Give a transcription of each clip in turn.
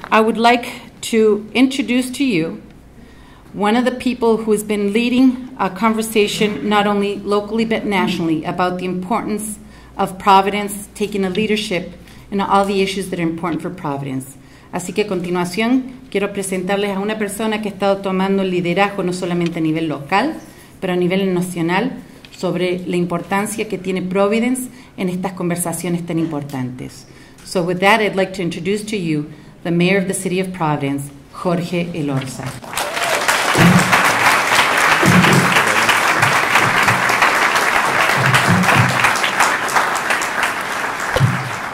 I would like to introduce to you one of the people who has been leading a conversation not only locally but nationally about the importance of Providence taking a leadership in all the issues that are important for Providence. Así que a continuación quiero presentarles a una persona que ha estado tomando el liderazgo no solamente a nivel local, pero a nivel nacional sobre la importancia que tiene Providence en estas conversaciones tan importantes. So with that, I'd like to introduce to you the Mayor of the City of Providence, Jorge Elorza.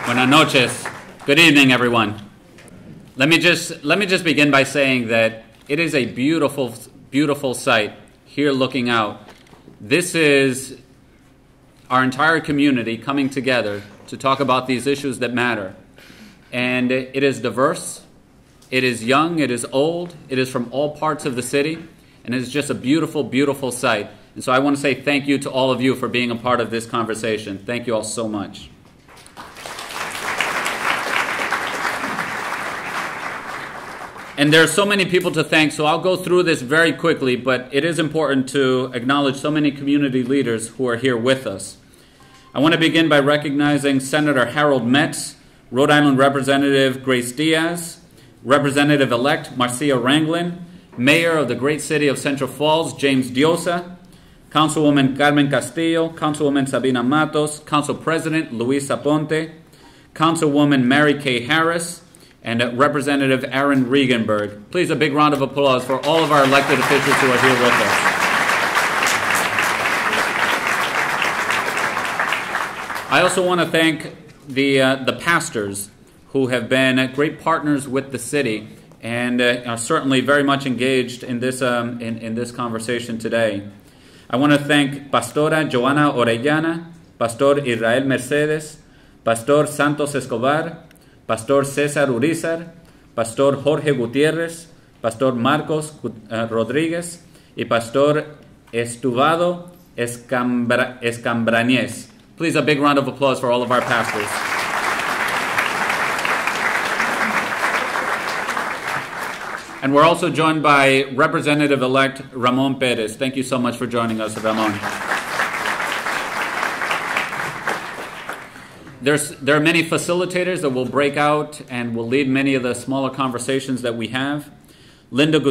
Buenas noches. Good evening, everyone. Let me just begin by saying that it is a beautiful, beautiful sight here looking out. This is our entire community coming together to talk about these issues that matter. And it is diverse, it is young, it is old, it is from all parts of the city, and it is just a beautiful, beautiful sight. And so I want to say thank you to all of you for being a part of this conversation. Thank you all so much. And there are so many people to thank, so I'll go through this very quickly, but it is important to acknowledge so many community leaders who are here with us. I want to begin by recognizing Senator Harold Metz, Rhode Island Representative Grace Diaz, Representative-elect Marcia Ranglin, Mayor of the great city of Central Falls, James Diosa, Councilwoman Carmen Castillo, Councilwoman Sabina Matos, Council President Luis Aponte, Councilwoman Mary Kay Harris, and Representative Aaron Regenberg. Please, a big round of applause for all of our elected officials who are here with us. I also want to thank the pastors who have been great partners with the city and are certainly very much engaged in this conversation today. I want to thank Pastora Joana Orellana, Pastor Israel Mercedes, Pastor Santos Escobar, Pastor César Urizar, Pastor Jorge Gutiérrez, Pastor Marcos Rodríguez y Pastor Estuvado Escambrañez. Please, a big round of applause for all of our pastors. And we're also joined by Representative-elect Ramon Perez. Thank you so much for joining us, Ramon. There are many facilitators that will break out and will lead many of the smaller conversations that we have. Linda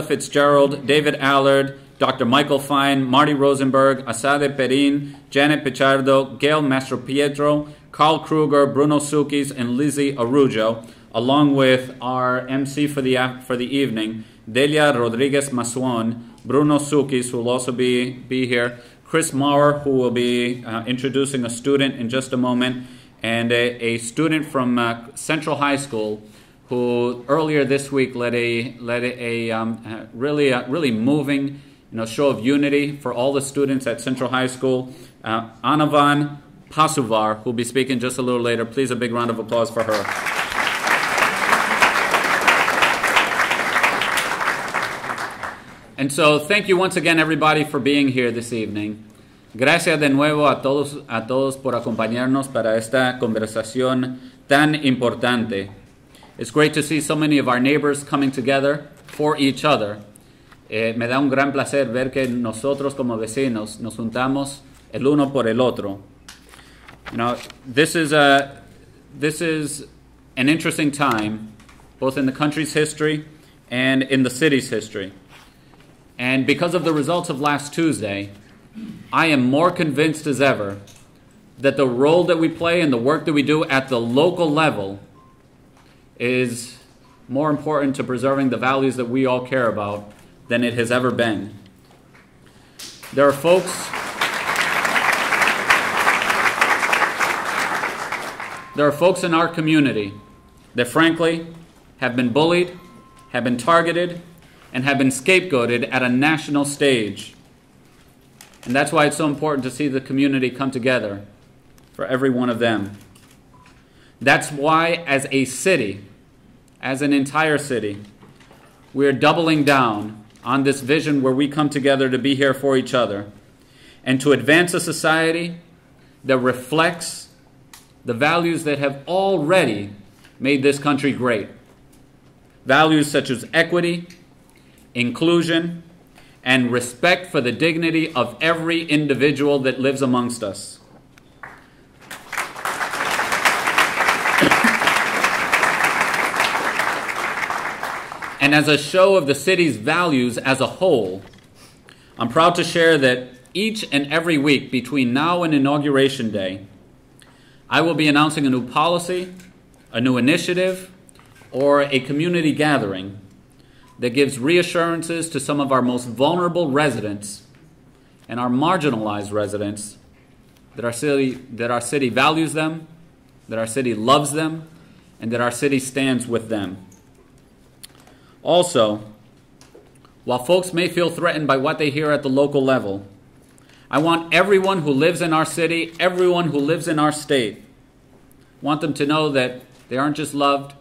Fitzgerald, David Allard, Dr. Michael Fine, Marty Rosenberg, Asade Perin, Janet Pichardo, Gail Mastropietro, Carl Kruger, Bruno Sukis, and Lizzie Arujo, along with our MC for the evening, Delia Rodriguez Masuon, Bruno Sukis, who will also be here, Chris Maurer, who will be introducing a student in just a moment, and a student from Central High School who earlier this week led a really moving show of unity for all the students at Central High School. Anavan Pasuvar, who will be speaking just a little later. Please, a big round of applause for her. And so, thank you once again, everybody, for being here this evening. Gracias de nuevo a todos por acompañarnos para esta conversación tan importante. It's great to see so many of our neighbors coming together for each other. Me da un gran placer ver que nosotros como vecinos nos juntamos el uno por el otro. This is an interesting time, both in the country's history and in the city's history. And because of the results of last Tuesday, I am more convinced as ever that the role that we play and the work that we do at the local level is more important to preserving the values that we all care about than it has ever been. There are folks in our community that frankly have been bullied, have been targeted, and have been scapegoated at a national stage. And that's why it's so important to see the community come together for every one of them. That's why, as a city, as an entire city, we are doubling down on this vision where we come together to be here for each other and to advance a society that reflects the values that have already made this country great. Values such as equity, inclusion, and respect for the dignity of every individual that lives amongst us. And as a show of the city's values as a whole, I'm proud to share that each and every week between now and Inauguration Day, I will be announcing a new policy, a new initiative, or a community gathering that gives reassurances to some of our most vulnerable residents and our marginalized residents that our city values them, that our city loves them, and that our city stands with them. Also, while folks may feel threatened by what they hear at the local level, I want everyone who lives in our city, everyone who lives in our state, want them to know that they aren't just loved,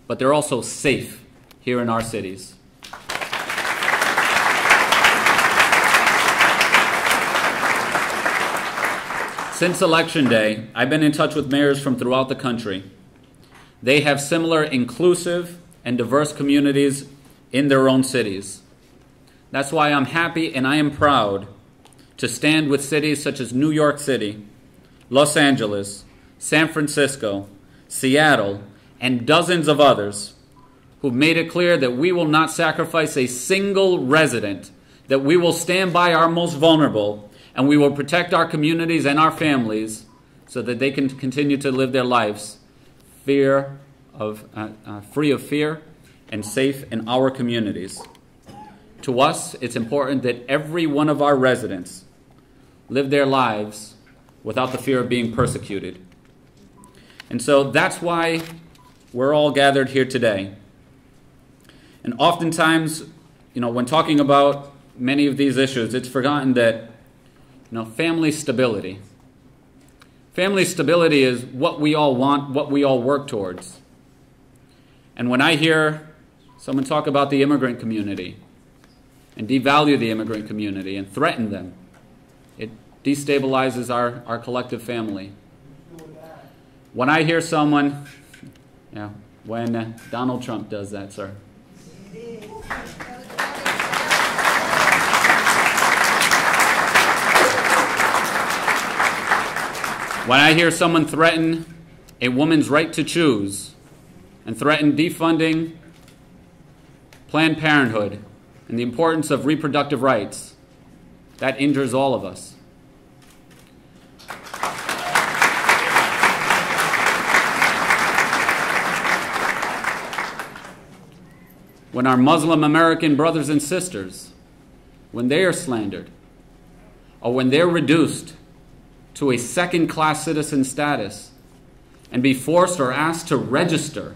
but they're also safe here in our cities. Since Election Day, I've been in touch with mayors from throughout the country. They have similar inclusive and diverse communities in their own cities. That's why I'm happy and I am proud to stand with cities such as New York City, Los Angeles, San Francisco, Seattle, and dozens of others who've made it clear that we will not sacrifice a single resident, that we will stand by our most vulnerable, and we will protect our communities and our families so that they can continue to live their lives free of fear and safe in our communities. To us, it's important that every one of our residents live their lives without the fear of being persecuted. And so that's why we're all gathered here today. And oftentimes, when talking about many of these issues, it's forgotten that, family stability. Family stability is what we all want, what we all work towards. And when I hear someone talk about the immigrant community and devalue the immigrant community and threaten them, it destabilizes our collective family. When I hear someone, when Donald Trump does that, sir. When I hear someone threaten a woman's right to choose and threaten defunding Planned Parenthood and the importance of reproductive rights, that injures all of us. When our Muslim American brothers and sisters, when they are slandered, or when they're reduced to a second-class citizen status and be forced or asked to register,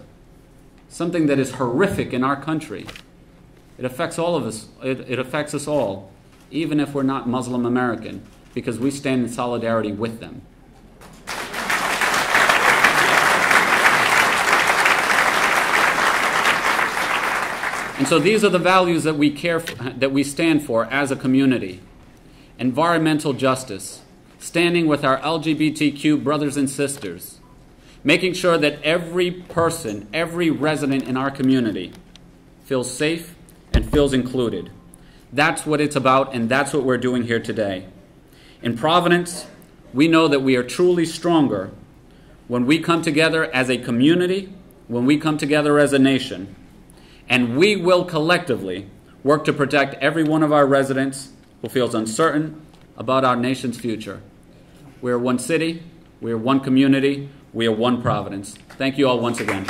something that is horrific in our country, it affects all of us. It affects us all, even if we're not Muslim American, because we stand in solidarity with them. And so these are the values that we stand for as a community. Environmental justice, standing with our LGBTQ brothers and sisters, making sure that every person, every resident in our community feels safe and feels included. That's what it's about, and that's what we're doing here today. In Providence, we know that we are truly stronger when we come together as a community, when we come together as a nation. And we will collectively work to protect every one of our residents who feels uncertain about our nation's future. We are one city, we are one community, we are one Providence. Thank you all once again.